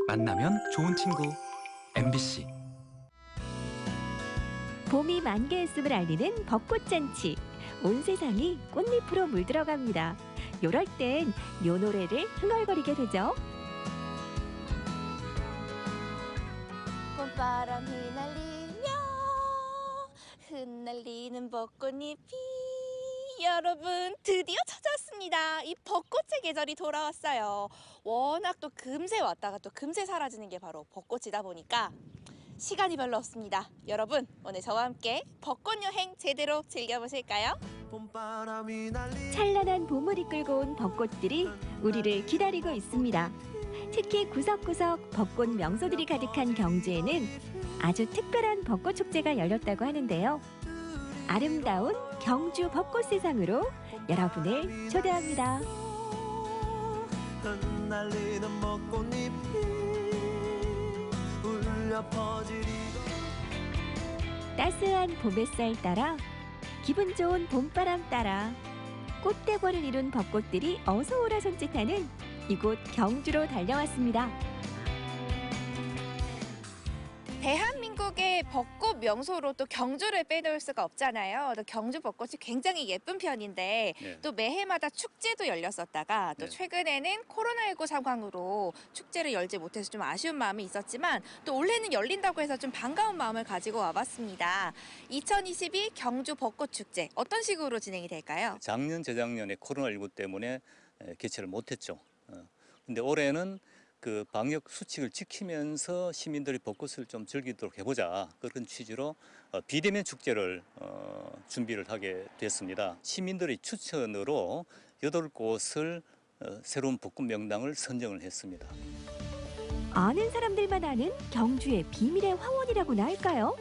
만나면 좋은 친구 MBC. 봄이 만개했음을 알리는 벚꽃잔치. 온 세상이 꽃잎으로 물들어갑니다. 요럴 땐 요 노래를 흥얼거리게 되죠. 봄바람 휘날리며 흩날리는 벚꽃잎이 여러분 드디어 찾아왔습니다. 이 벚꽃의 계절이 돌아왔어요. 워낙 또 금세 왔다가 또 금세 사라지는 게 바로 벚꽃이다 보니까 시간이 별로 없습니다. 여러분 오늘 저와 함께 벚꽃 여행 제대로 즐겨보실까요? 찬란한 봄을 이끌고 온 벚꽃들이 우리를 기다리고 있습니다. 특히 구석구석 벚꽃 명소들이 가득한 경주에는 아주 특별한 벚꽃 축제가 열렸다고 하는데요. 아름다운 경주 벚꽃 세상으로 여러분을 초대합니다. 흩날리는 벚꽃잎이 울려 퍼지리고 따스한 봄 햇살 따라 기분 좋은 봄바람 따라 꽃대궐을 이룬 벚꽃들이 어서 오라 손짓하는 이곳 경주로 달려왔습니다. 대한민국의 벚꽃 명소로 또 경주를 빼놓을 수가 없잖아요. 또 경주 벚꽃이 굉장히 예쁜 편인데 네. 또 매해마다 축제도 열렸었다가 또 네. 최근에는 코로나19 상황으로 축제를 열지 못해서 좀 아쉬운 마음이 있었지만 또 올해는 열린다고 해서 좀 반가운 마음을 가지고 와봤습니다. 2022 경주 벚꽃 축제 어떤 식으로 진행이 될까요? 작년, 재작년에 코로나19 때문에 개최를 못했죠. 근데 올해는 그 방역 수칙을 지키면서 시민들이 벚꽃을 좀 즐기도록 해보자, 그런 취지로 비대면 축제를 준비를 하게 됐습니다. 시민들의 추천으로 8곳을 새로운 벚꽃 명당을 선정을 했습니다. 아는 사람들만 아는 경주의 비밀의 화원이라고나 할까요?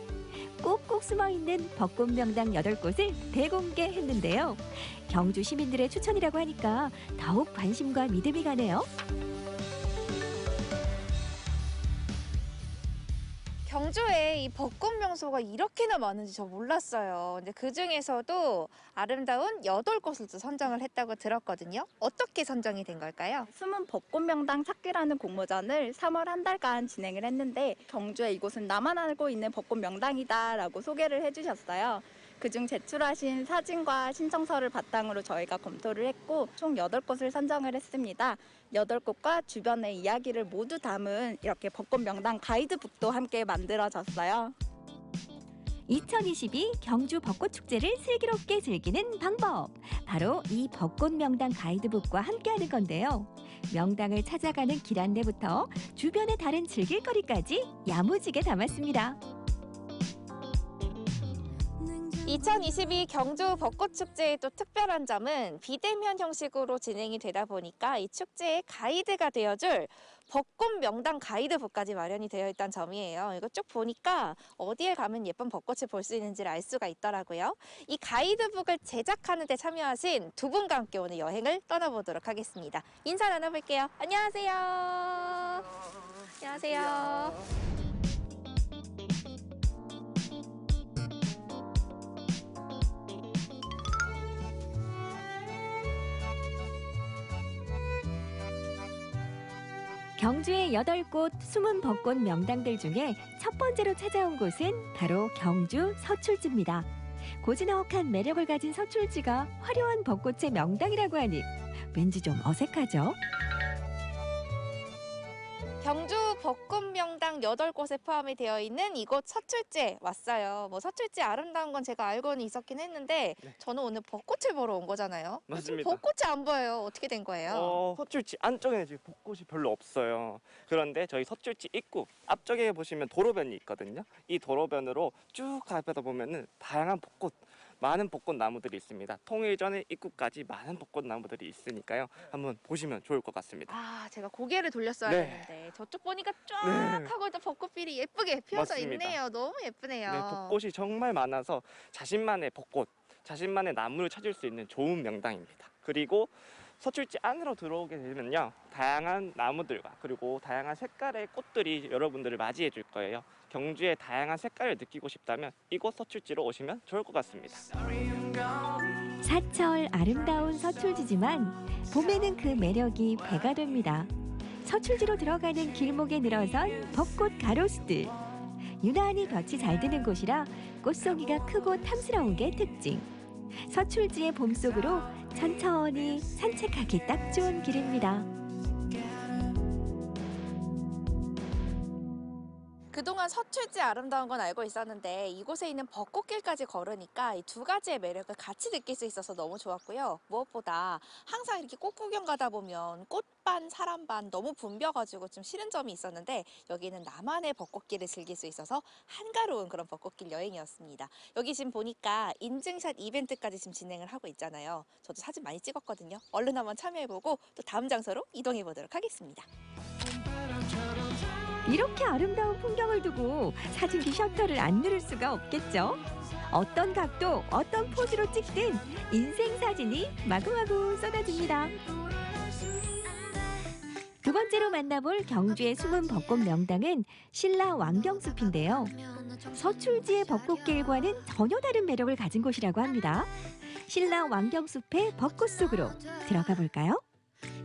꼭꼭 숨어있는 벚꽃 명당 8곳을 대공개했는데요. 경주 시민들의 추천이라고 하니까 더욱 관심과 믿음이 가네요. 경주에 이 벚꽃 명소가 이렇게나 많은지 저 몰랐어요. 근데 그 중에서도 아름다운 8곳을 또 선정을 했다고 들었거든요. 어떻게 선정이 된 걸까요? 숨은 벚꽃 명당 찾기라는 공모전을 3월 한 달간 진행을 했는데 경주에 이곳은 나만 알고 있는 벚꽃 명당이다라고 소개를 해주셨어요. 그중 제출하신 사진과 신청서를 바탕으로 저희가 검토를 했고 총 8곳을 선정을 했습니다. 8곳과 주변의 이야기를 모두 담은 이렇게 벚꽃 명당 가이드북도 함께 만들어졌어요. 2022 경주 벚꽃 축제를 슬기롭게 즐기는 방법. 바로 이 벚꽃 명당 가이드북과 함께하는 건데요. 명당을 찾아가는 길 안내부터 주변의 다른 즐길거리까지 야무지게 담았습니다. 2022 경주 벚꽃 축제의 또 특별한 점은 비대면 형식으로 진행이 되다 보니까 이 축제의 가이드가 되어줄 벚꽃 명당 가이드북까지 마련이 되어 있다는 점이에요. 이거 쭉 보니까 어디에 가면 예쁜 벚꽃을 볼 수 있는지를 알 수가 있더라고요. 이 가이드북을 제작하는 데 참여하신 두 분과 함께 오늘 여행을 떠나보도록 하겠습니다. 인사 나눠볼게요. 안녕하세요. 안녕하세요. 경주의 8곳 숨은 벚꽃 명당들 중에 첫 번째로 찾아온 곳은 바로 경주 서출지입니다. 고즈넉한 매력을 가진 서출지가 화려한 벚꽃의 명당이라고 하니 왠지 좀 어색하죠? 경주 벚꽃 명당 8곳에 포함이 되어 있는 이곳 서출지에 왔어요. 뭐 서출지 아름다운 건 제가 알고는 있었긴 했는데 저는 오늘 벚꽃을 보러 온 거잖아요. 맞습니다. 벚꽃이 안 보여요. 어떻게 된 거예요? 서출지 안쪽에는 지금 벚꽃이 별로 없어요. 그런데 저희 서출지 입구 앞쪽에 보시면 도로변이 있거든요. 이 도로변으로 쭉 가다 보면은 다양한 벚꽃, 많은 벚꽃 나무들이 있습니다. 통일전의 입구까지 많은 벚꽃 나무들이 있으니까요. 한번 보시면 좋을 것 같습니다. 아, 제가 고개를 돌렸어야 네. 되는데 저쪽 보니까 쫙 네. 하고 또 벚꽃필이 예쁘게 피어서 맞습니다. 있네요. 너무 예쁘네요. 네, 벚꽃이 정말 많아서 자신만의 벚꽃, 자신만의 나무를 찾을 수 있는 좋은 명당입니다. 그리고 서출지 안으로 들어오게 되면요, 다양한 나무들과 그리고 다양한 색깔의 꽃들이 여러분들을 맞이해 줄 거예요. 경주의 다양한 색깔을 느끼고 싶다면 이곳 서출지로 오시면 좋을 것 같습니다. 사철 아름다운 서출지지만 봄에는 그 매력이 배가 됩니다. 서출지로 들어가는 길목에 늘어선 벚꽃 가로수들. 유난히 볕이 잘 드는 곳이라 꽃송이가 크고 탐스러운 게 특징. 서출지의 봄속으로 천천히 산책하기 딱 좋은 길입니다. 그동안 서출지 아름다운 건 알고 있었는데 이곳에 있는 벚꽃길까지 걸으니까 이 두 가지의 매력을 같이 느낄 수 있어서 너무 좋았고요. 무엇보다 항상 이렇게 꽃 구경 가다 보면 꽃반, 사람반 너무 붐벼가지고 좀 싫은 점이 있었는데 여기는 나만의 벚꽃길을 즐길 수 있어서 한가로운 그런 벚꽃길 여행이었습니다. 여기 지금 보니까 인증샷 이벤트까지 지금 진행을 하고 있잖아요. 저도 사진 많이 찍었거든요. 얼른 한번 참여해보고 또 다음 장소로 이동해보도록 하겠습니다. 이렇게 아름다운 풍경을 두고 사진기 셔터를 안 누를 수가 없겠죠. 어떤 각도, 어떤 포즈로 찍든 인생 사진이 마구마구 쏟아집니다. 두 번째로 만나볼 경주의 숨은 벚꽃 명당은 신라 왕경숲인데요. 서출지의 벚꽃길과는 전혀 다른 매력을 가진 곳이라고 합니다. 신라 왕경숲의 벚꽃 속으로 들어가 볼까요?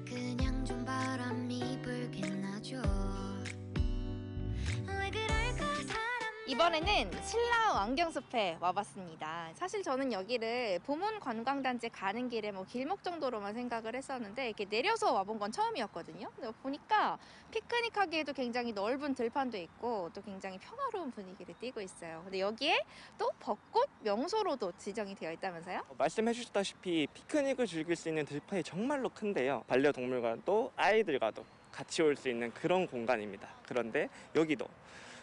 그냥 좀 바람이 불긴 하죠. 이번에는 신라 왕경숲에 와봤습니다. 사실 저는 여기를 보문관광단지 가는 길에 뭐 길목 정도로만 생각을 했었는데 이렇게 내려서 와본 건 처음이었거든요. 근데 보니까 피크닉하기에도 굉장히 넓은 들판도 있고 또 굉장히 평화로운 분위기를 띠고 있어요. 근데 여기에 또 벚꽃 명소로도 지정이 되어 있다면서요? 말씀해 주셨다시피 피크닉을 즐길 수 있는 들판이 정말로 큰데요. 반려동물과도 아이들과도 같이 올 수 있는 그런 공간입니다. 그런데 여기도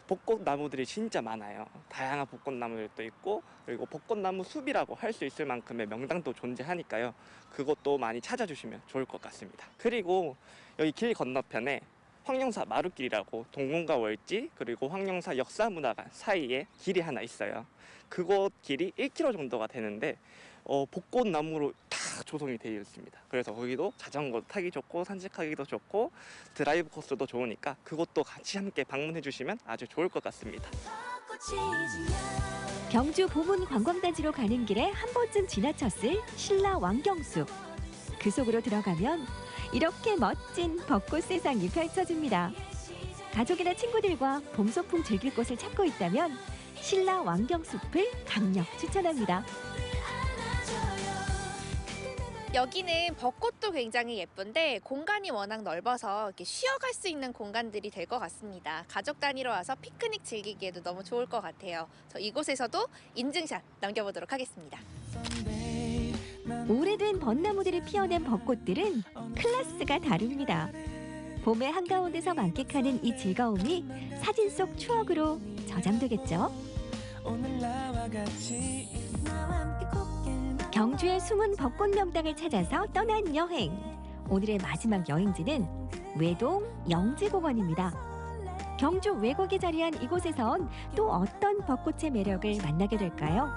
벚꽃나무들이 진짜 많아요. 다양한 벚꽃나무들도 있고 그리고 벚꽃나무 숲이라고 할 수 있을 만큼의 명당도 존재하니까요. 그것도 많이 찾아주시면 좋을 것 같습니다. 그리고 여기 길 건너편에 황령사 마룻길이라고 동궁과 월지 그리고 황령사 역사문화관 사이에 길이 하나 있어요. 그곳 길이 1km 정도가 되는데 벚꽃나무로 다 조성이 되어 있습니다. 그래서 거기도 자전거 타기 좋고 산책하기도 좋고 드라이브 코스도 좋으니까 그것도 같이 함께 방문해 주시면 아주 좋을 것 같습니다. 경주 보문 관광단지로 가는 길에 한 번쯤 지나쳤을 신라 왕경숲. 그 속으로 들어가면 이렇게 멋진 벚꽃 세상이 펼쳐집니다. 가족이나 친구들과 봄 소풍 즐길 곳을 찾고 있다면 신라 왕경숲을 강력 추천합니다. 여기는 벚꽃도 굉장히 예쁜데 공간이 워낙 넓어서 이렇게 쉬어갈 수 있는 공간들이 될 것 같습니다. 가족 단위로 와서 피크닉 즐기기에도 너무 좋을 것 같아요. 저 이곳에서도 인증샷 남겨보도록 하겠습니다. 오래된 벚나무들이 피어낸 벚꽃들은 클래스가 다릅니다. 봄의 한가운데서 만끽하는 이 즐거움이 사진 속 추억으로 저장되겠죠. 경주의 숨은 벚꽃 명당을 찾아서 떠난 여행. 오늘의 마지막 여행지는 외동 영지공원입니다. 경주 외곽에 자리한 이곳에선 또 어떤 벚꽃의 매력을 만나게 될까요?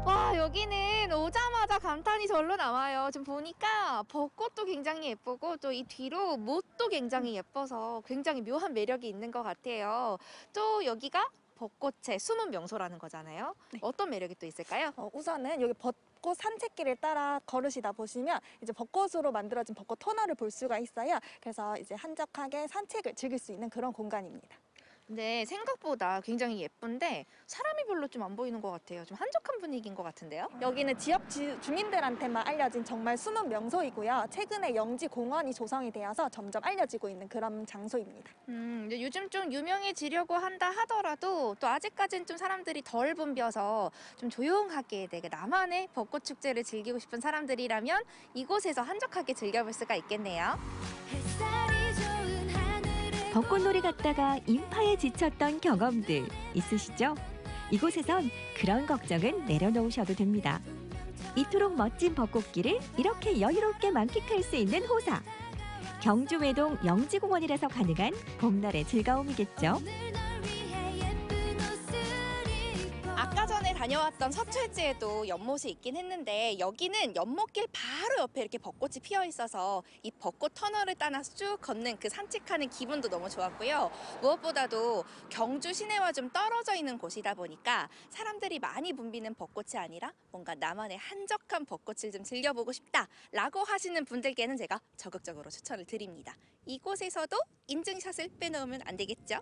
와, 여기는 오자마자 감탄이 절로 나와요. 지금 보니까 벚꽃도 굉장히 예쁘고 또 이 뒤로 못도 굉장히 예뻐서 굉장히 묘한 매력이 있는 것 같아요. 또 여기가 벚꽃의 숨은 명소라는 거잖아요. 네. 어떤 매력이 또 있을까요? 우선은 여기 벚꽃 산책길을 따라 걸으시다 보시면 이제 벚꽃으로 만들어진 벚꽃 터널을 볼 수가 있어요. 그래서 이제 한적하게 산책을 즐길 수 있는 그런 공간입니다. 근데 생각보다 굉장히 예쁜데 사람이 별로 좀 안 보이는 것 같아요. 좀 한적한 분위기인 것 같은데요? 여기는 지역 주민들한테만 알려진 정말 숨은 명소이고요. 최근에 영지공원이 조성이 되어서 점점 알려지고 있는 그런 장소입니다. 근데 요즘 좀 유명해지려고 한다 하더라도 또 아직까지는 좀 사람들이 덜 붐벼서 좀 조용하게 되게 나만의 벚꽃 축제를 즐기고 싶은 사람들이라면 이곳에서 한적하게 즐겨볼 수가 있겠네요. 벚꽃놀이 갔다가 인파에 지쳤던 경험들 있으시죠? 이곳에선 그런 걱정은 내려놓으셔도 됩니다. 이토록 멋진 벚꽃길을 이렇게 여유롭게 만끽할 수 있는 호사. 경주 외동 영지공원이라서 가능한 봄날의 즐거움이겠죠. 아까 전에 다녀왔던 서출지에도 연못이 있긴 했는데 여기는 연못길 바로 옆에 이렇게 벚꽃이 피어 있어서 이 벚꽃 터널을 따라 쭉 걷는 그 산책하는 기분도 너무 좋았고요. 무엇보다도 경주 시내와 좀 떨어져 있는 곳이다 보니까 사람들이 많이 붐비는 벚꽃이 아니라 뭔가 나만의 한적한 벚꽃을 좀 즐겨보고 싶다라고 하시는 분들께는 제가 적극적으로 추천을 드립니다. 이곳에서도 인증샷을 빼놓으면 안 되겠죠?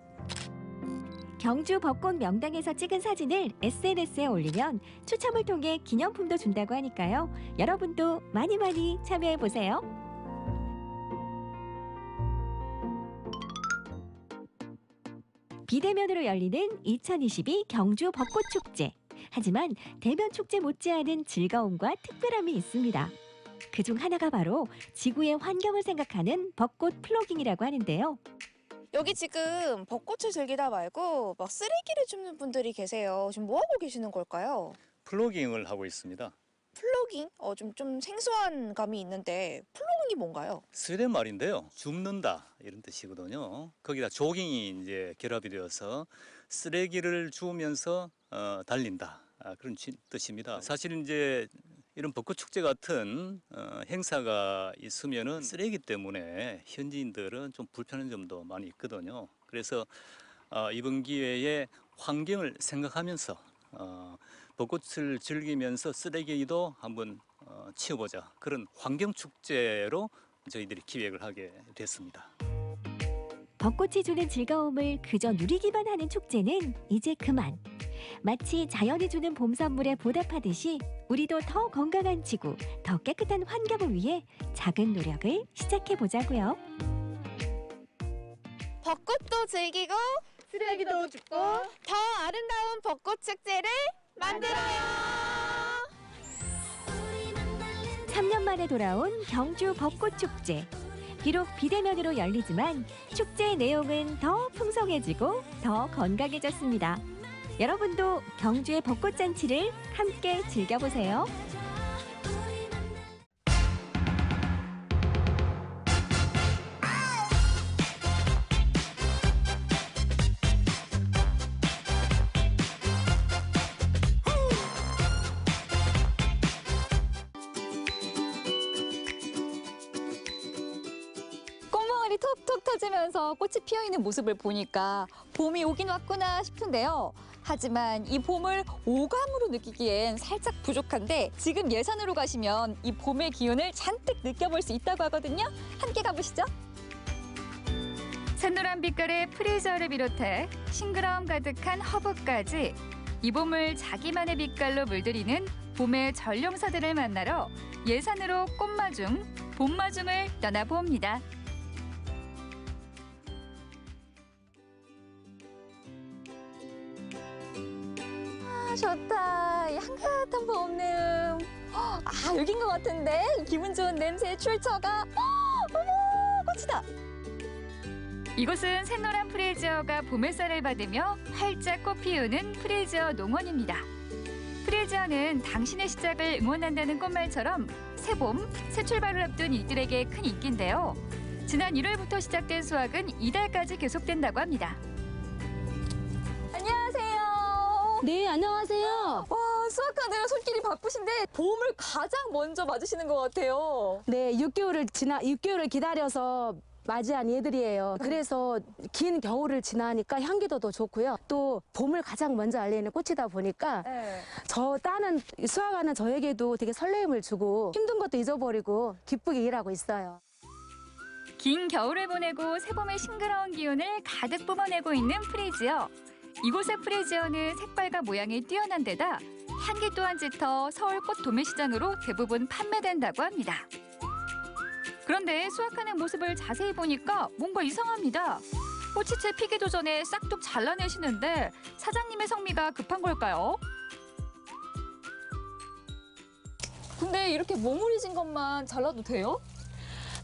경주 벚꽃 명당에서 찍은 사진을 SNS에 올리면 추첨을 통해 기념품도 준다고 하니까요. 여러분도 많이 참여해보세요. 비대면으로 열리는 2022 경주 벚꽃축제. 하지만 대면 축제 못지않은 즐거움과 특별함이 있습니다. 그중 하나가 바로 지구의 환경을 생각하는 벚꽃 플로깅이라고 하는데요. 여기 지금 벚꽃을 즐기다 말고 막 쓰레기를 줍는 분들이 계세요. 지금 뭐 하고 계시는 걸까요? 플로깅을 하고 있습니다. 플로깅? 좀 생소한 감이 있는데 플로깅이 뭔가요? 스웨덴 말인데요. 줍는다 이런 뜻이거든요. 거기다 조깅이 이제 결합이 되어서 쓰레기를 주우면서 달린다 그런 뜻입니다. 사실 이제 이런 벚꽃 축제 같은 행사가 있으면은 쓰레기 때문에 현지인들은 좀 불편한 점도 많이 있거든요. 그래서 이번 기회에 환경을 생각하면서 벚꽃을 즐기면서 쓰레기도 한번 치워보자 그런 환경 축제로 저희들이 기획을 하게 됐습니다. 벚꽃이 주는 즐거움을 그저 누리기만 하는 축제는 이제 그만. 마치 자연이 주는 봄 선물에 보답하듯이 우리도 더 건강한 지구, 더 깨끗한 환경을 위해 작은 노력을 시작해보자고요. 벚꽃도 즐기고 쓰레기도 줍고 더 아름다운 벚꽃 축제를 만들어요. 3년 만에 돌아온 경주 벚꽃 축제. 비록 비대면으로 열리지만 축제의 내용은 더 풍성해지고 더 건강해졌습니다. 여러분도 경주의 벚꽃 잔치를 함께 즐겨보세요. 꽃봉오리 톡톡 터지면서 꽃이 피어있는 모습을 보니까 봄이 오긴 왔구나 싶은데요. 하지만 이 봄을 오감으로 느끼기엔 살짝 부족한데 지금 예산으로 가시면 이 봄의 기운을 잔뜩 느껴볼 수 있다고 하거든요. 함께 가보시죠. 샛노란 빛깔의 프리저를 비롯해 싱그러움 가득한 허브까지 이 봄을 자기만의 빛깔로 물들이는 봄의 전룡사들을 만나러 예산으로 꽃마중, 봄마중을 떠나봅니다. 좋다. 이 한가한 봄내음. 여긴 것 같은데? 기분 좋은 냄새의 출처가. 어머, 꽃이다. 이곳은 샛노란 프리지어가 봄 햇살을 받으며 활짝 꽃 피우는 프리지어 농원입니다. 프리지어는 당신의 시작을 응원한다는 꽃말처럼 새봄, 새 출발을 앞둔 이들에게 큰 인기인데요. 지난 1월부터 시작된 수확은 이달까지 계속된다고 합니다. 안녕하세요. 네, 안녕하세요. 와, 수확하느라 손길이 바쁘신데 봄을 가장 먼저 맞으시는 것 같아요. 네, 6개월을 기다려서 맞이한 얘들이에요. 그래서 긴 겨울을 지나니까 향기도 더 좋고요. 또 봄을 가장 먼저 알리는 꽃이다 보니까 저 수확하는 저에게도 되게 설레임을 주고 힘든 것도 잊어버리고 기쁘게 일하고 있어요. 긴 겨울을 보내고 새봄의 싱그러운 기운을 가득 뿜어내고 있는 프리지어. 이곳의 프리지어는 색깔과 모양이 뛰어난 데다 향기 또한 짙어 서울 꽃 도매시장으로 대부분 판매된다고 합니다. 그런데 수확하는 모습을 자세히 보니까 뭔가 이상합니다. 꽃이 피기도 전에 싹둑 잘라내시는데 사장님의 성미가 급한 걸까요? 근데 이렇게 몽우리진 것만 잘라도 돼요?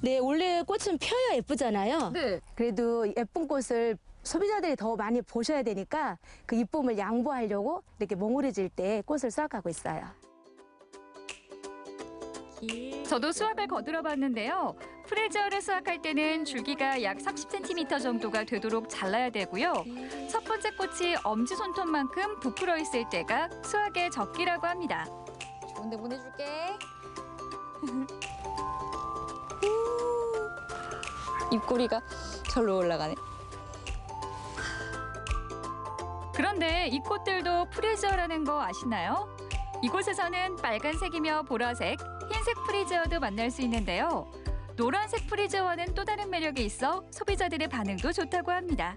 네, 원래 꽃은 펴야 예쁘잖아요. 네. 그래도 예쁜 꽃을 소비자들이 더 많이 보셔야 되니까 그 이쁨을 양보하려고 이렇게 몽우리질 때 꽃을 수확하고 있어요. 저도 수확을 거들어 봤는데요. 프레지어를 수확할 때는 줄기가 약 30cm 정도가 되도록 잘라야 되고요. 첫 번째 꽃이 엄지손톱만큼 부풀어 있을 때가 수확의 적기라고 합니다. 좋은데 보내줄게. 입꼬리가 절로 올라가네. 그런데 이 꽃들도 프리지어라는 거 아시나요? 이곳에서는 빨간색이며 보라색, 흰색 프리지어도 만날 수 있는데요. 노란색 프리지어와는 또 다른 매력이 있어 소비자들의 반응도 좋다고 합니다.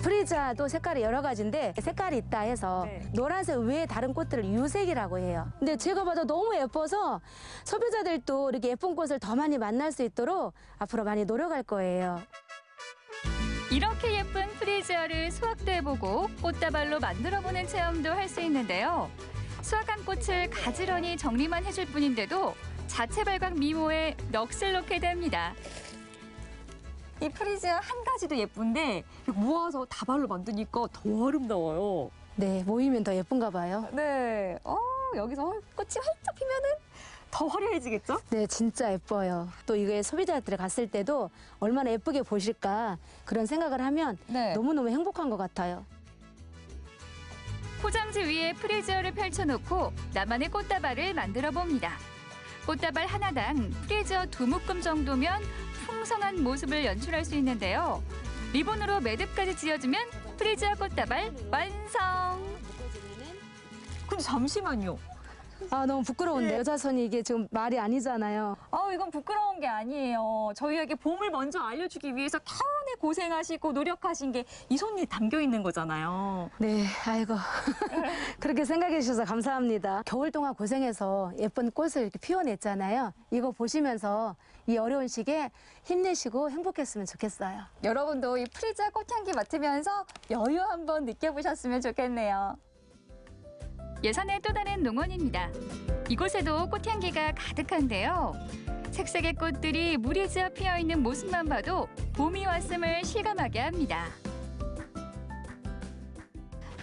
프리지아도 색깔이 여러 가지인데 색깔이 있다 해서 노란색 외에 다른 꽃들을 유색이라고 해요. 근데 제가 봐도 너무 예뻐서 소비자들도 이렇게 예쁜 꽃을 더 많이 만날 수 있도록 앞으로 많이 노력할 거예요. 이렇게 예쁜 프리지어를 수확도 해보고 꽃다발로 만들어보는 체험도 할 수 있는데요. 수확한 꽃을 가지런히 정리만 해줄 뿐인데도 자체 발광 미모에 넋을 놓게 됩니다. 이 프리지어 한 가지도 예쁜데 모아서 다발로 만드니까 더 아름다워요. 네, 모이면 더 예쁜가 봐요. 네. 여기서 꽃이 활짝 피면은 더 화려해지겠죠? 네, 진짜 예뻐요. 또 이게 소비자들이 갔을 때도 얼마나 예쁘게 보실까 그런 생각을 하면 너무너무 행복한 것 같아요. 포장지 위에 프리지어를 펼쳐놓고 나만의 꽃다발을 만들어 봅니다. 꽃다발 하나당 프리지어 2묶음 정도면 풍성한 모습을 연출할 수 있는데요. 리본으로 매듭까지 지어주면 프리지어 꽃다발 완성! 근데 잠시만요. 아, 너무 부끄러운데 여자 손이 이게 지금 말이 아니잖아요. 이건 부끄러운 게 아니에요. 저희에게 봄을 먼저 알려주기 위해서 겨우내 고생하시고 노력하신 게 이 손에 담겨 있는 거잖아요. 네, 아이고 그렇게 생각해 주셔서 감사합니다. 겨울 동안 고생해서 예쁜 꽃을 이렇게 피워냈잖아요. 이거 보시면서 이 어려운 시기에 힘내시고 행복했으면 좋겠어요. 여러분도 이 프리지어 꽃향기 맡으면서 여유 한번 느껴보셨으면 좋겠네요. 예산의 또 다른 농원입니다. 이곳에도 꽃향기가 가득한데요. 색색의 꽃들이 무리지어 피어있는 모습만 봐도 봄이 왔음을 실감하게 합니다.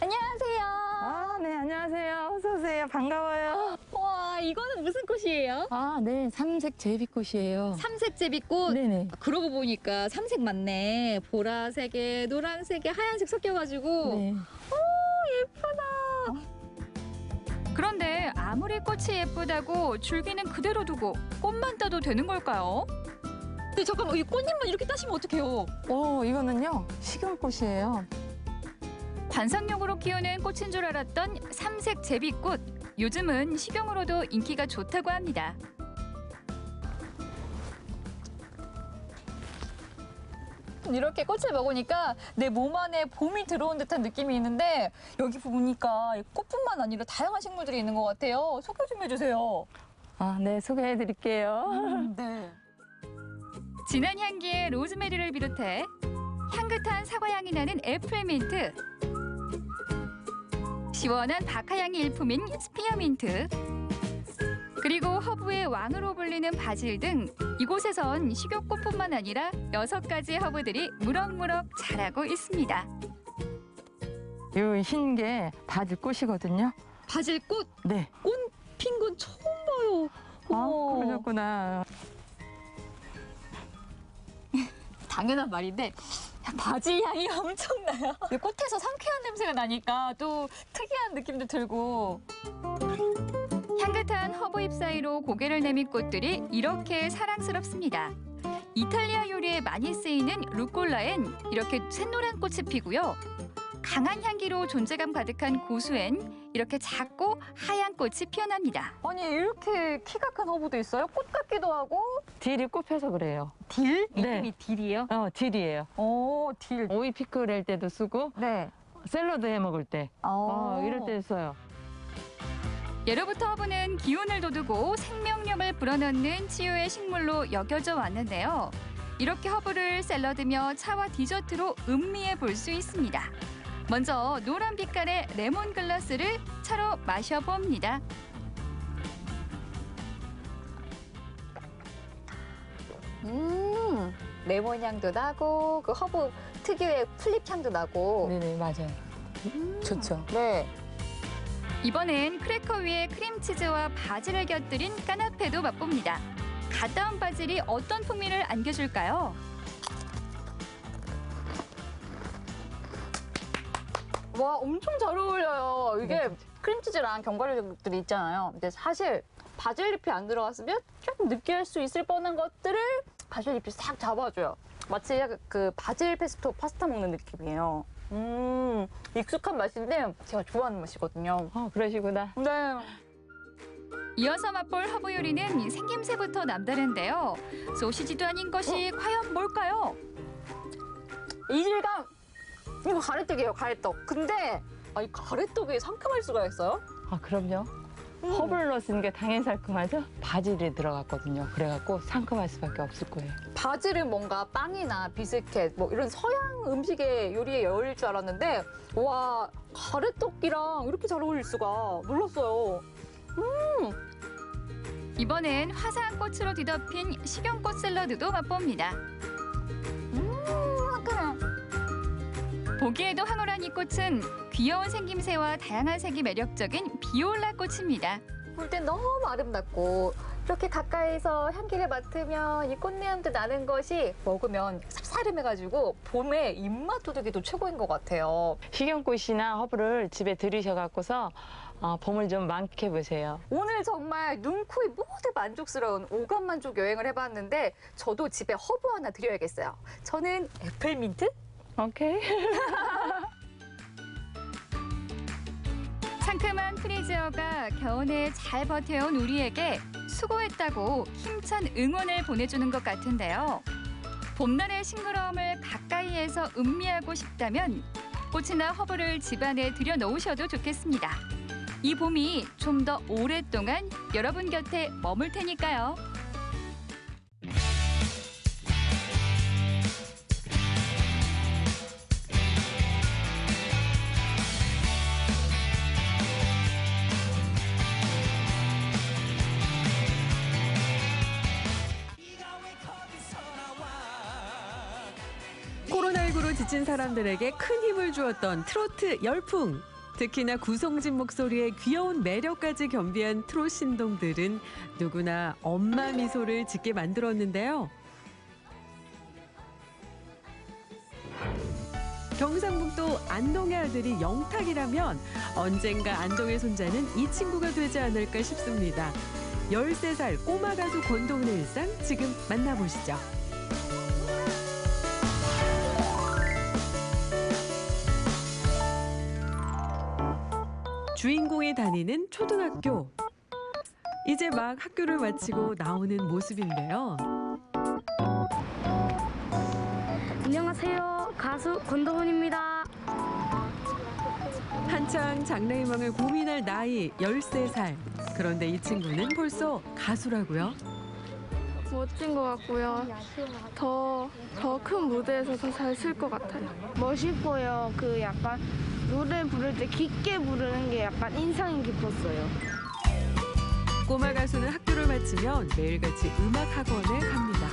안녕하세요. 네, 안녕하세요. 어서 오세요. 반가워요. 와, 이거는 무슨 꽃이에요? 네, 삼색 제비꽃이에요. 삼색 제비꽃? 네네. 그러고 보니까 삼색 맞네. 보라색에 노란색에 하얀색 섞여가지고. 네. 예쁘다. 그런데 아무리 꽃이 예쁘다고 줄기는 그대로 두고 꽃만 따도 되는 걸까요? 근데 잠깐만, 이 꽃잎만 이렇게 따시면 어떡해요? 이거는요, 식용꽃이에요. 관상용으로 키우는 꽃인 줄 알았던 삼색 제비꽃. 요즘은 식용으로도 인기가 좋다고 합니다. 이렇게 꽃을 먹으니까 내 몸 안에 봄이 들어온 듯한 느낌이 있는데 여기 보니까 꽃뿐만 아니라 다양한 식물들이 있는 것 같아요. 소개 좀 해주세요. 네, 소개해드릴게요. 네. 진한 향기의 로즈메리를 비롯해 향긋한 사과향이 나는 애플민트, 시원한 바카향이 일품인 스피어민트, 그리고 허브의 왕으로 불리는 바질 등 이곳에선 식용꽃뿐만 아니라 6가지의 허브들이 무럭무럭 자라고 있습니다. 이 흰 게 바질꽃이거든요. 바질꽃? 네. 꽃 핀 건 처음 봐요. 그러셨구나. 당연한 말인데 바질 향이 엄청나요. 꽃에서 상쾌한 냄새가 나니까 또 특이한 느낌도 들고. 향긋한 허브 잎 사이로 고개를 내민 꽃들이 이렇게 사랑스럽습니다. 이탈리아 요리에 많이 쓰이는 루꼴라엔 이렇게 샛노란 꽃이 피고요. 강한 향기로 존재감 가득한 고수엔 이렇게 작고 하얀 꽃이 피어납니다. 아니, 이렇게 키가 큰 허브도 있어요? 꽃 같기도 하고. 딜이 꼽혀서 그래요. 딜? 네. 이름이 딜이에요? 딜이에요. 딜. 오이 피클 할 때도 쓰고, 네. 샐러드 해 먹을 때, 이럴 때 써요. 예로부터 허브는 기운을 돋우고 생명력을 불어넣는 치유의 식물로 여겨져 왔는데요. 이렇게 허브를 샐러드며 차와 디저트로 음미해 볼 수 있습니다. 먼저 노란 빛깔의 레몬글라스를 차로 마셔봅니다. 레몬 향도 나고 그 허브 특유의 플립 향도 나고. 네네, 맞아요. 좋죠. 네. 이번엔 크래커 위에 크림치즈와 바질을 곁들인 까나페도 맛봅니다. 갓 따온 바질이 어떤 풍미를 안겨줄까요? 와, 엄청 잘 어울려요. 이게 크림치즈랑 견과류들이 있잖아요. 근데 사실 바질잎이 안 들어갔으면 조금 느끼할 수 있을 뻔한 것들을 바질잎이 싹 잡아줘요. 마치 그 바질 페스토 파스타 먹는 느낌이에요. 익숙한 맛인데 제가 좋아하는 맛이거든요. 그러시구나. 네. 이어서 맛볼 허브 요리는 생김새부터 남다른데요. 소시지도 아닌 것이 과연 뭘까요? 이질감! 이거 가래떡이에요, 가래떡. 근데 이 가래떡이 상큼할 수가 있어요? 그럼요. 허브를 넣었으니게 당연히 상큼하죠? 바질이 들어갔거든요. 그래갖고 상큼할 수밖에 없을 거예요. 바질은 뭔가 빵이나 비스켓 뭐 이런 서양 음식의 요리에 어울릴 줄 알았는데 와, 가래떡이랑 이렇게 잘 어울릴 수가 몰랐어요. 이번엔 화사한 꽃으로 뒤덮인 식용꽃 샐러드도 맛봅니다. 상큼해. 보기에도 황홀한 이 꽃은 귀여운 생김새와 다양한 색이 매력적인 비올라 꽃입니다. 볼 땐 너무 아름답고 이렇게 가까이서 향기를 맡으면 이 꽃내음도 나는 것이 먹으면 쌉싸름해가지고 봄에 입맛 돋우기도 최고인 것 같아요. 식용꽃이나 허브를 집에 들이셔갖고서 봄을 좀 만끽해보세요. 오늘 정말 눈, 코, 입 모두 만족스러운 오감 만족 여행을 해봤는데 저도 집에 허브 하나 드려야겠어요. 저는 애플민트? 오케이. 상큼한 프리지어가 겨우내 잘 버텨온 우리에게 수고했다고 힘찬 응원을 보내주는 것 같은데요. 봄날의 싱그러움을 가까이에서 음미하고 싶다면 꽃이나 허브를 집안에 들여놓으셔도 좋겠습니다. 이 봄이 좀 더 오랫동안 여러분 곁에 머물 테니까요. 코로나19로 지친 사람들에게 큰 힘을 주었던 트로트 열풍. 특히나 구성진 목소리에 귀여운 매력까지 겸비한 트롯 신동들은 누구나 엄마 미소를 짓게 만들었는데요. 경상북도 안동의 아들이 영탁이라면 언젠가 안동의 손자는 이 친구가 되지 않을까 싶습니다. 13살 꼬마 가수 권동훈의 일상 지금 만나보시죠. 주인공이 다니는 초등학교. 이제 막 학교를 마치고 나오는 모습인데요. 안녕하세요. 가수 권동훈입니다. 한창 장래희망을 고민할 나이 13살. 그런데 이 친구는 벌써 가수라고요? 멋진 것 같고요. 더 큰 무대에서 더 잘 쓸 것 같아요. 멋있고요. 그 약간 노래 부를 때 깊게 부르는 게 약간 인상이 깊었어요. 꼬마 가수는 학교를 마치면 매일같이 음악 학원에 갑니다.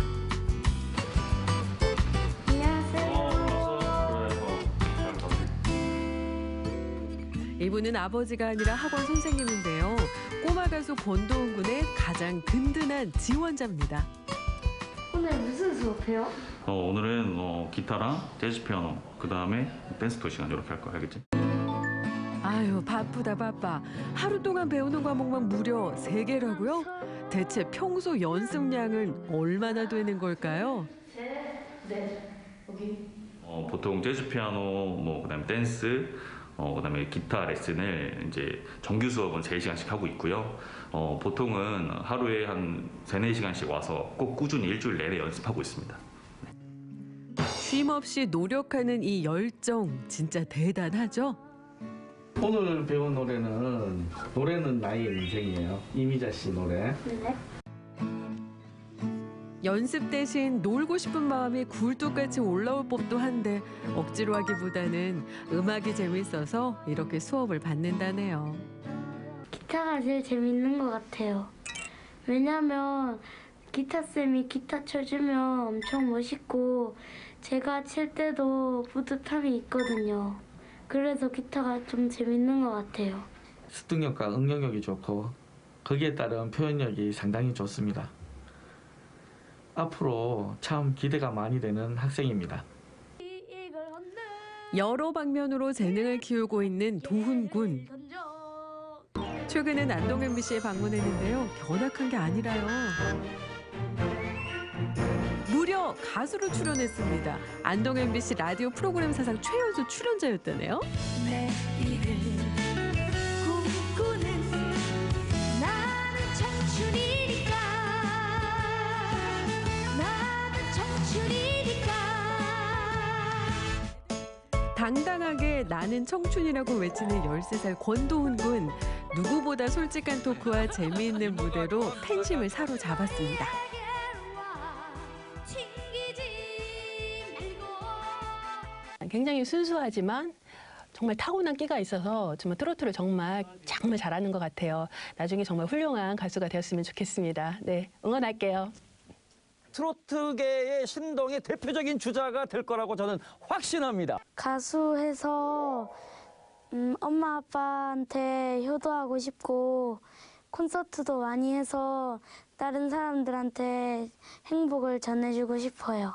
이분은 아버지가 아니라 학원 선생님인데요. 꼬마 가수 권도훈 군의 가장 든든한 지원자입니다. 오늘 무슨 수업해요? 오늘은 기타랑 재즈 피아노, 그 다음에 댄스 2시간 이렇게 할 거야, 알겠지? 아유, 바쁘다 바빠. 하루 동안 배우는 과목만 무려 3개라고요? 대체 평소 연습량은 얼마나 되는 걸까요? 여기. 보통 재즈 피아노, 그다음에 댄스, 그다음에 기타 레슨을 이제 정규 수업은 3시간씩 하고 있고요. 보통은 하루에 한 3-4시간씩 와서 꼭 꾸준히 일주일 내내 연습하고 있습니다. 쉼 없이 노력하는 이 열정 진짜 대단하죠? 오늘 배운 노래는 나의 인생이에요. 이미자 씨 노래. 네. 연습 대신 놀고 싶은 마음이 굴뚝같이 올라올 법도 한데 억지로 하기보다는 음악이 재밌어서 이렇게 수업을 받는다네요. 기타가 제일 재밌는 것 같아요. 왜냐면 기타쌤이 기타 쳐주면 엄청 멋있고 제가 칠 때도 뿌듯함이 있거든요. 그래서 기타가 좀 재밌는 것 같아요. 습득력과 응용력이 좋고 거기에 따른 표현력이 상당히 좋습니다. 앞으로 참 기대가 많이 되는 학생입니다. 여러 방면으로 재능을 키우고 있는 도훈 군. 최근엔 안동 MBC에 방문했는데요. 견학한 게 아니라요. 무려 가수로 출연했습니다. 안동 MBC 라디오 프로그램 사상 최연소 출연자였다네요. 내 일을 꿈꾸는 나는 청춘이니까 나는 청춘이니까 당당하게 나는 청춘이라고 외치는 13살 권도훈 군. 누구보다 솔직한 토크와 재미있는 무대로 팬심을 사로잡았습니다. 굉장히 순수하지만 정말 타고난 끼가 있어서 정말 트로트를 정말 잘하는 것 같아요. 나중에 정말 훌륭한 가수가 되었으면 좋겠습니다. 네, 응원할게요. 트로트계의 신동의 대표적인 주자가 될 거라고 저는 확신합니다. 가수해서 엄마 아빠한테 효도하고 싶고 콘서트도 많이 해서 다른 사람들한테 행복을 전해주고 싶어요.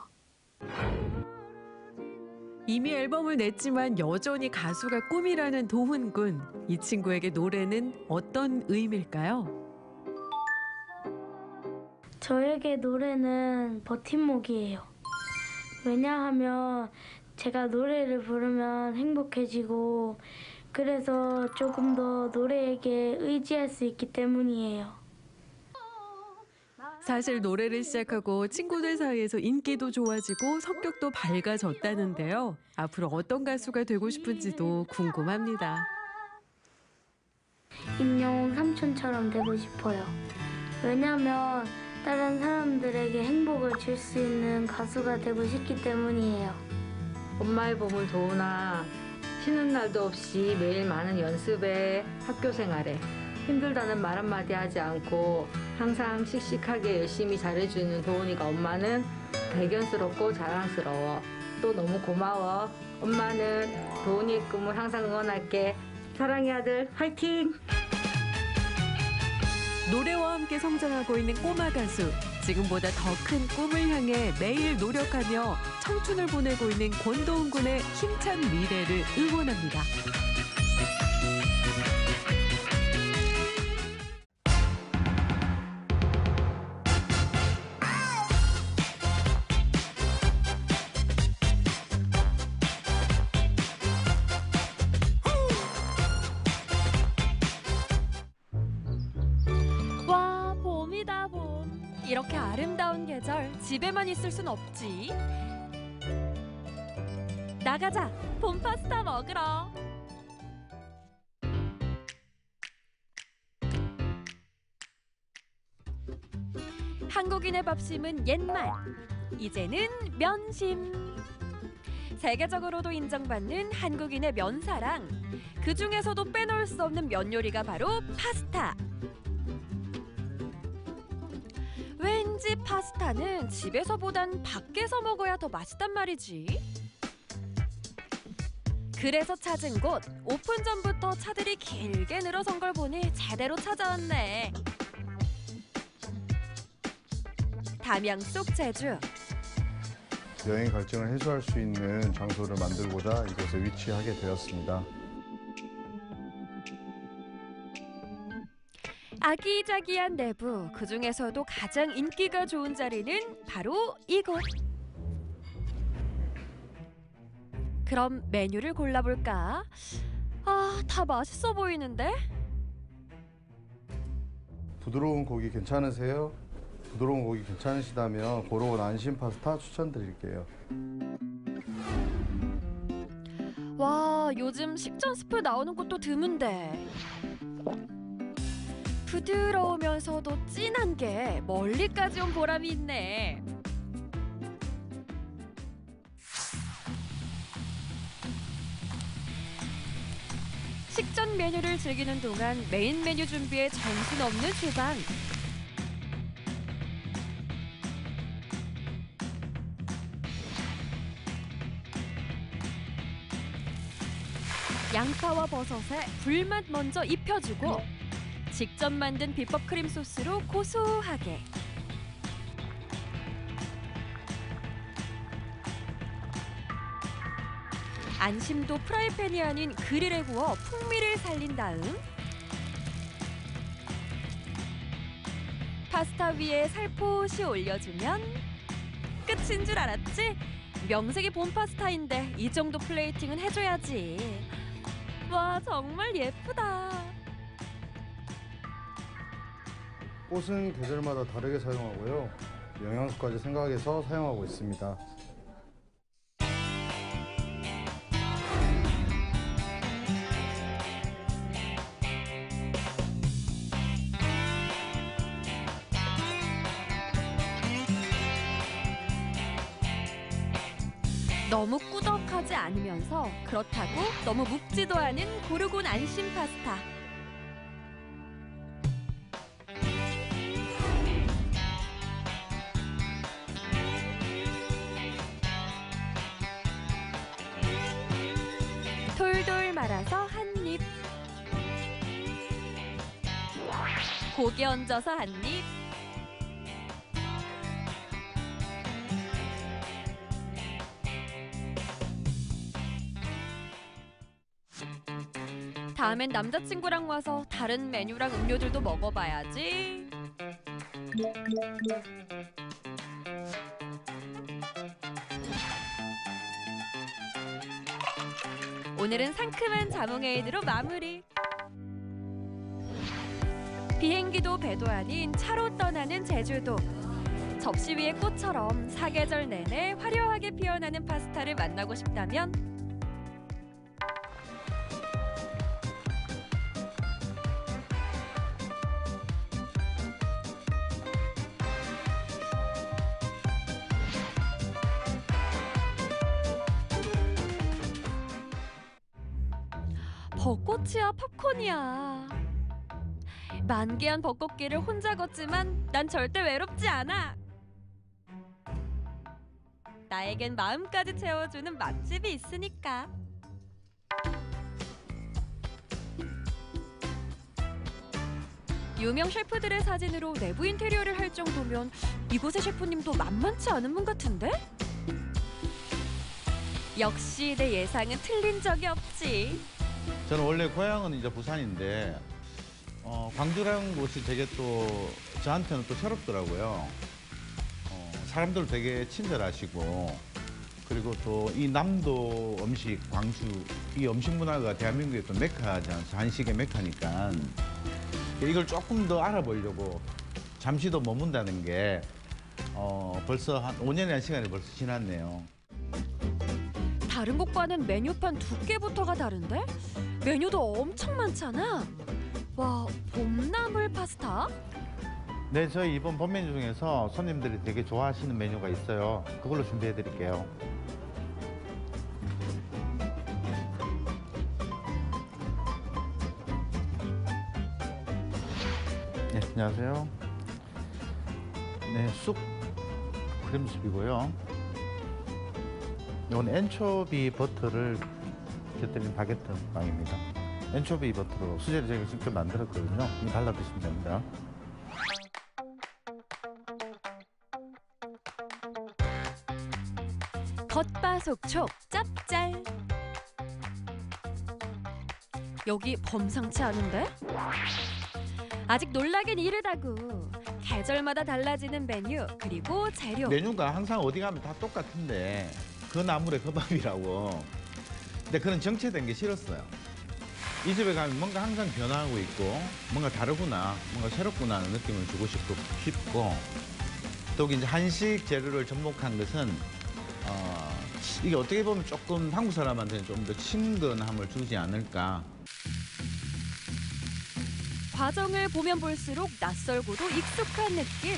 이미 앨범을 냈지만 여전히 가수가 꿈이라는 도훈 군. 이 친구에게 노래는 어떤 의미일까요? 저에게 노래는 버팀목이에요. 왜냐하면 제가 노래를 부르면 행복해지고 그래서 조금 더 노래에게 의지할 수 있기 때문이에요. 사실 노래를 시작하고 친구들 사이에서 인기도 좋아지고 성격도 밝아졌다는데요. 앞으로 어떤 가수가 되고 싶은지도 궁금합니다. 임영웅 삼촌처럼 되고 싶어요. 왜냐면 다른 사람들에게 행복을 줄 수 있는 가수가 되고 싶기 때문이에요. 엄마의 봄은 도훈아, 쉬는 날도 없이 매일 많은 연습에 학교 생활에 힘들다는 말 한마디 하지 않고 항상 씩씩하게 열심히 잘해주는 도훈이가 엄마는 대견스럽고 자랑스러워. 또 너무 고마워. 엄마는 도훈이의 꿈을 항상 응원할게. 사랑해 아들, 화이팅! 노래와 함께 성장하고 있는 꼬마 가수. 지금보다 더 큰 꿈을 향해 매일 노력하며 청춘을 보내고 있는 권도훈 군의 힘찬 미래를 응원합니다. 와, 봄이다 봄. 이렇게 아름다운 계절 집에만 있을 순 없지. 나가자, 봄 파스타 먹으러. 한국인의 밥심은 옛말, 이제는 면심. 세계적으로도 인정받는 한국인의 면사랑. 그 중에서도 빼놓을 수 없는 면 요리가 바로 파스타. 왠지 파스타는 집에서보단 밖에서 먹어야 더 맛있단 말이지. 그래서 찾은 곳, 오픈 전부터 차들이 길게 늘어선 걸 보니 제대로 찾아왔네. 담양 속 제주. 여행 갈증을 해소할 수 있는 장소를 만들고자 이곳에 위치하게 되었습니다. 아기자기한 내부, 그중에서도 가장 인기가 좋은 자리는 바로 이곳. 그럼 메뉴를 골라볼까? 아, 다 맛있어 보이는데? 부드러운 고기 괜찮으세요? 부드러운 고기 괜찮으시다면 고로운 안심 파스타 추천드릴게요. 와, 요즘 식전 스프 나오는 곳도 드문데. 부드러우면서도 진한 게 멀리까지 온 보람이 있네. 식전 메뉴를 즐기는 동안 메인 메뉴 준비에 정신없는 주방. 양파와 버섯에 불맛 먼저 입혀주고 직접 만든 비법 크림 소스로 고소하게. 안심도 프라이팬이 아닌 그릴에 구워 풍미를 살린 다음 파스타 위에 살포시 올려주면 끝인 줄 알았지? 명색이 본 파스타인데 이 정도 플레이팅은 해줘야지. 와, 정말 예쁘다. 꽃은 계절마다 다르게 사용하고요. 영양소까지 생각해서 사용하고 있습니다. 너무 꾸덕하지 않으면서 그렇다고 너무 묵지도 않은 고르곤 안심 파스타. 돌돌 말아서 한 입. 고기 얹어서 한 입. 다음엔 남자친구랑 와서 다른 메뉴랑 음료들도 먹어봐야지. 오늘은 상큼한 자몽에이드로 마무리. 비행기도 배도 아닌 차로 떠나는 제주도. 접시 위의 꽃처럼 사계절 내내 화려하게 피어나는 파스타를 만나고 싶다면 벚꽃이야, 팝콘이야. 만개한 벚꽃길을 혼자 걷지만 난 절대 외롭지 않아. 나에겐 마음까지 채워주는 맛집이 있으니까. 유명 셰프들의 사진으로 내부 인테리어를 할 정도면 이곳의 셰프님도 만만치 않은 분 같은데? 역시 내 예상은 틀린 적이 없지. 저는 원래 고향은 이제 부산인데 광주라는 곳이 되게 또 저한테는 또 새롭더라고요. 사람들 되게 친절하시고 그리고 또 이 남도 음식 광주 이 음식 문화가 대한민국의 또 메카지 않습니까? 한식의 메카니까 이걸 조금 더 알아보려고 잠시 더 머문다는 게 벌써 한 5년의 한 시간이 벌써 지났네요. 다른 곳과는 메뉴판 두께부터가 다른데? 메뉴도 엄청 많잖아. 와, 봄나물 파스타? 네, 저희 이번 봄 메뉴 중에서 손님들이 되게 좋아하시는 메뉴가 있어요. 그걸로 준비해 드릴게요. 네, 안녕하세요. 네, 쑥 크림숲이고요. 이건 엔초비 버터를 곁들인 바게트 빵입니다. 엔초비 버터로 수제를 제가 직접 만들었거든요. 이거 발라 드시면 됩니다. 겉바속촉 짭짤. 여기 범상치 않은데? 아직 놀라긴 이르다고. 계절마다 달라지는 메뉴 그리고 재료. 메뉴가 항상 어디 가면 다 똑같은데 그 나물의 그 밥이라고. 근데 그런 정체된 게 싫었어요. 이 집에 가면 뭔가 항상 변화하고 있고 뭔가 다르구나, 뭔가 새롭구나 하는 느낌을 주고 싶고 또 이제 한식 재료를 접목한 것은 이게 어떻게 보면 조금 한국 사람한테는 좀 더 친근함을 주지 않을까. 과정을 보면 볼수록 낯설고도 익숙한 느낌.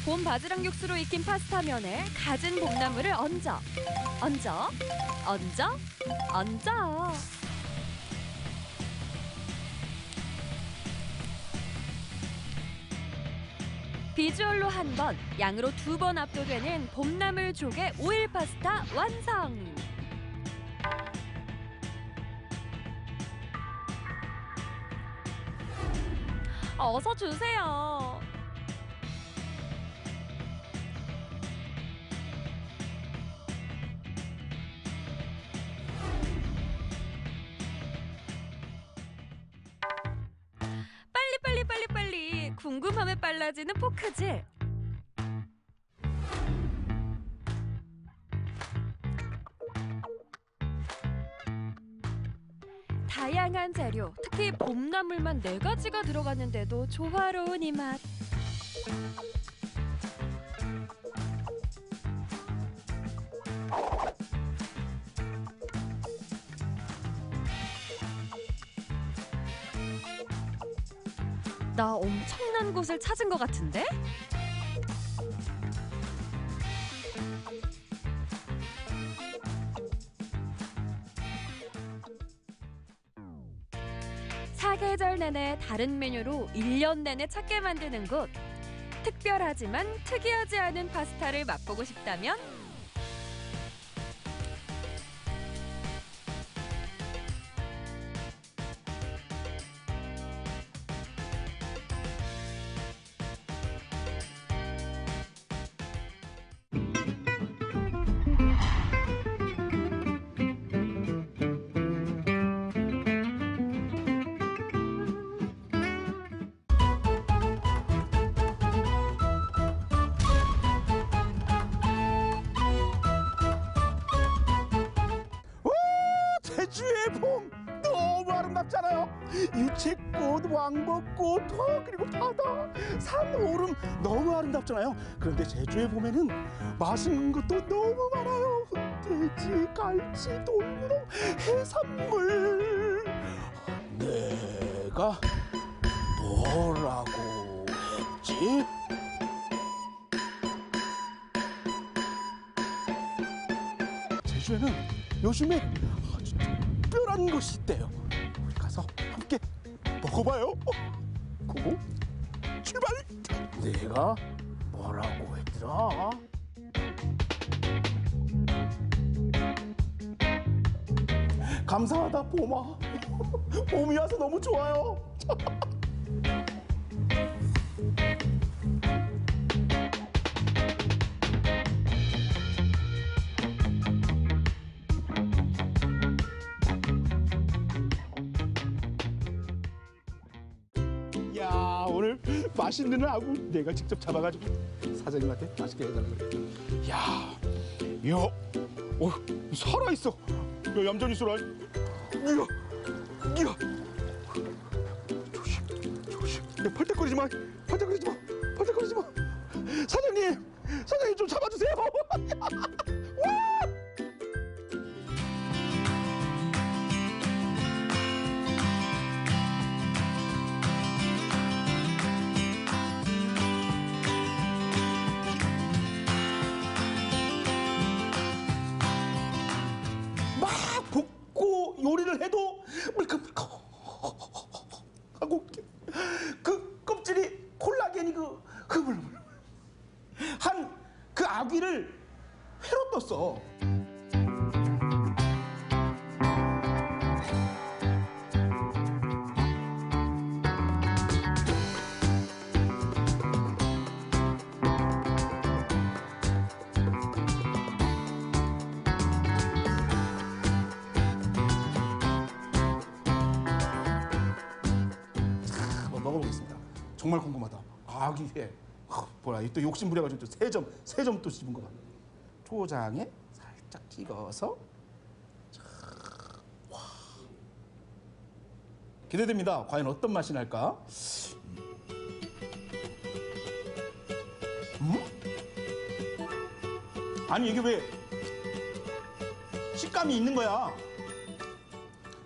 봄 바지락 육수로 익힌 파스타면에 갖은 봄나물을 얹어. 비주얼로 한 번, 양으로 2번 압도되는 봄나물 조개 오일 파스타 완성! 어서 주세요. 궁금함에 빨라지는 포크질. 다양한 재료, 특히 봄나물만 4가지가 들어갔는데도 조화로운 이 맛. 나 엄청난 곳을 찾은 것 같은데? 사계절 내내 다른 메뉴로 1년 내내 찾게 만드는 곳. 특별하지만 특이하지 않은 파스타를 맛보고 싶다면 제주의 봄 너무 아름답잖아요. 유채꽃, 왕벚꽃, 그리고 바다, 산, 오름 너무 아름답잖아요. 그런데 제주의 봄에는 맛있는 것도 너무 많아요. 돼지, 갈치, 돌문어, 해산물. 내가 뭐라고 했지? 제주에는 요즘에 아주 특별한 것이 있대요. 우리 가서 함께 먹어봐요. 고고 출발. 내가 뭐라고 했더라? 감사하다 봄아. 봄이 와서 너무 좋아요. 야, 오늘 맛있는 을 하고 내가 직접 잡아가지고 사장님한테 맛있게 해달라고 그래. 야, 살아있어. 야, 얌전히 있어라. 이야. 조심. 야, 팔딱거리지 마. 사장님 좀 잡아주세요. 와! 막 볶고 요리를 해도 물컹물컹 하고 그 껍질이 콜라겐이 그 흐물흐물 한 그 아귀를 회로 떴어. 한번 먹어보겠습니다. 정말 궁금하다. 아귀회. 뭐야, 또 욕심 부려가지고 또 세 점 또 씹은 거 봐. 초장에 살짝 찍어서. 와. 기대됩니다. 과연 어떤 맛이 날까? 아니 이게 왜 식감이 있는 거야?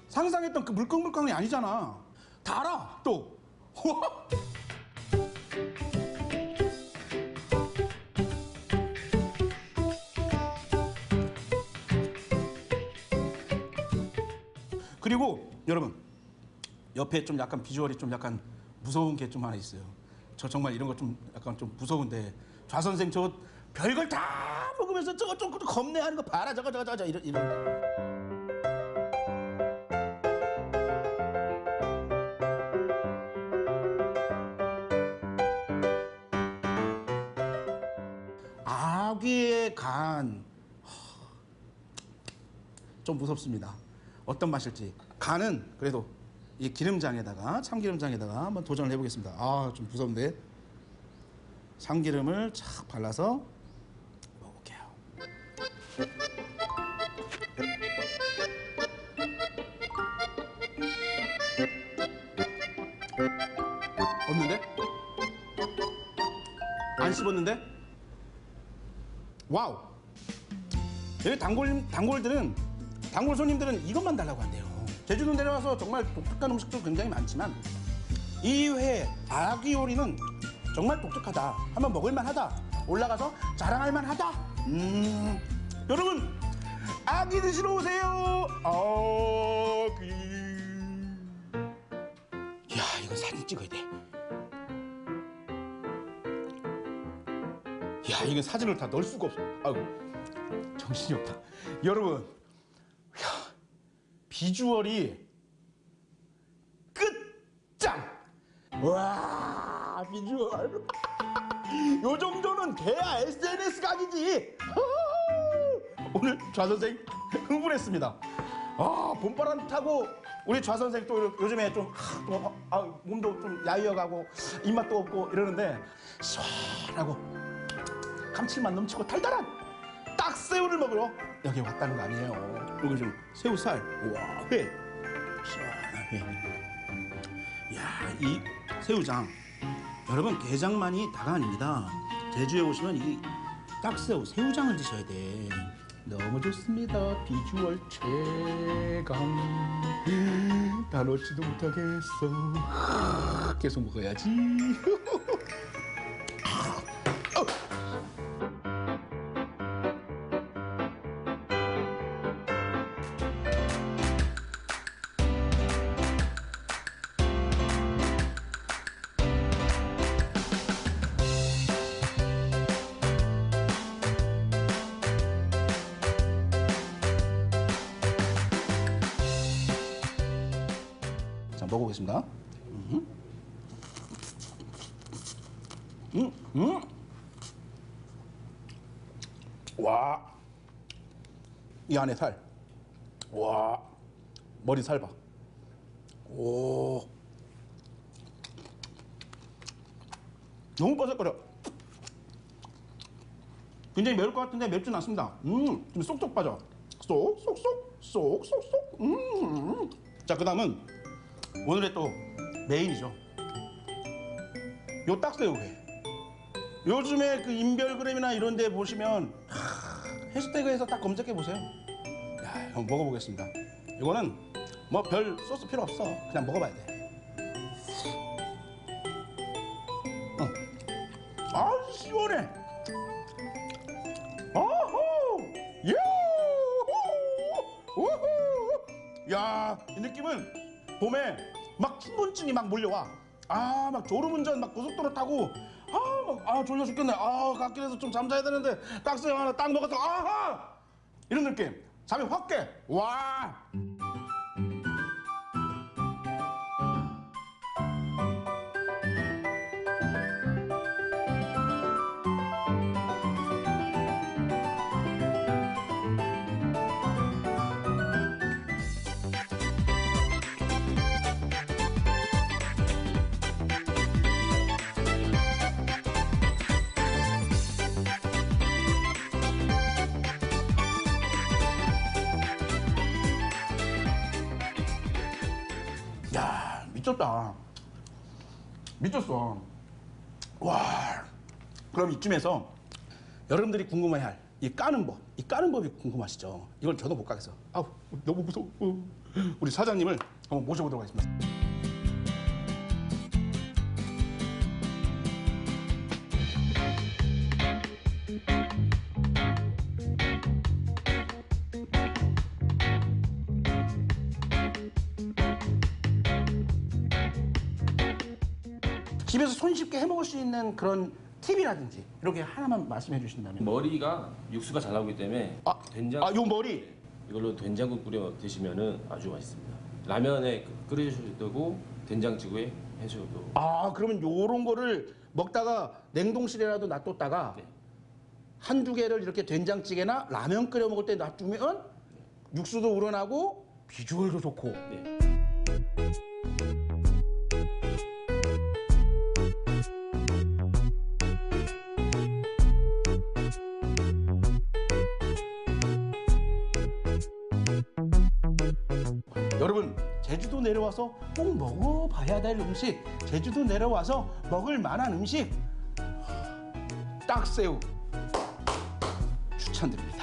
상상했던 그 물컹물컹이 아니잖아. 달아 또. 그리고 여러분 옆에 좀 약간 비주얼이 좀 약간 무서운 게 좀 하나 있어요. 저 정말 이런 거 좀 약간 좀 무서운데 좌선생 저 별걸 다 먹으면서 저거 좀 겁내하는 거 봐라. 저거 이런. 아귀의 간. 좀 무섭습니다. 어떤 맛일지. 간은 그래도 이 기름장에다가 참기름장에다가 한번 도전을 해보겠습니다. 아, 좀 무서운데. 참기름을 착 발라서 먹어볼게요. 없는데? 안 씹었는데? 와우! 여기 단골 손님들은 이것만 달라고 한대요. 제주도 내려와서 정말 독특한 음식도 굉장히 많지만 이 회 아귀 요리는 정말 독특하다. 한번 먹을만하다. 올라가서 자랑할만하다. 여러분 아귀 드시러 오세요. 아귀. 야, 이건 사진 찍어야 돼. 야, 이건 사진을 다 넣을 수가 없어. 아이고, 정신이 없다. 여러분, 야, 비주얼이 끝장! 와, 비주얼. 요 정도는 돼야 SNS 각이지. 오늘 좌 선생 흥분했습니다. 아, 봄바람 타고 우리 좌 선생 또 요즘에 좀 몸도 좀 야위어가고 입맛도 없고 이러는데 시원하고 감칠맛 넘치고 달달한 딱새우를 먹으러 여기 왔다는 거 아니에요. 여기 좀 새우살, 우와, 회, 시원한 회. 야, 이 새우장, 여러분 게장만이 다가 아닙니다. 제주에 오시면 이 딱새우, 새우장을 드셔야 돼. 너무 좋습니다. 비주얼 최강. 다 넣지도 못하겠어. 계속 먹어야지. 자, 먹어보겠습니다. 와, 이 안에 살. 와, 머리 살 봐. 오, 너무 바삭거려. 굉장히 매울 것 같은데 맵진 않습니다. 좀 쏙쏙 빠져. 쏙쏙쏙. 자, 그 다음은 오늘의 또 메인이죠. 요 딱새우회. 요즘에 그 인별그램이나 이런 데 보시면 해시태그에서 딱 검색해 보세요. 야, 한번 먹어보겠습니다. 이거는 뭐 별 소스 필요 없어. 그냥 먹어봐야 돼. 아, 시원해. 어후, 우후. 야, 이 느낌은 봄에 막 춘분증이 막 몰려와. 아, 막 졸음운전 막 고속도로 타고 졸려 죽겠네. 갓길에서 좀 잠자야 되는데 딱새우 하나 딱 먹어서 아하! 이런 느낌. 잠이 확 깨. 와. 야, 미쳤다. 미쳤어. 와. 그럼 이쯤에서 여러분들이 궁금해할 이 까는 법이 궁금하시죠? 이걸 저도 못 가겠어. 아우, 너무 무서워. 우리 사장님을 한번 모셔보도록 하겠습니다. 집에서 손쉽게 해먹을 수 있는 그런 팁이라든지 이렇게 하나만 말씀해 주신다면. 머리가 육수가 잘 나오기 때문에 된장. 요 머리. 이걸로 된장국 끓여 드시면은 아주 맛있습니다. 라면에 끓여주셔도 되고 된장찌개에 해줘도. 그러면 요런 거를 먹다가 냉동실에라도 놔뒀다가 한두 개를 이렇게 된장찌개나 라면 끓여 먹을 때 놔두면 육수도 우러나고 비주얼도 좋고. 여러분, 제주도 내려와서 꼭 먹어봐야 될 음식, 제주도 내려와서 먹을 만한 음식, 딱새우 추천드립니다.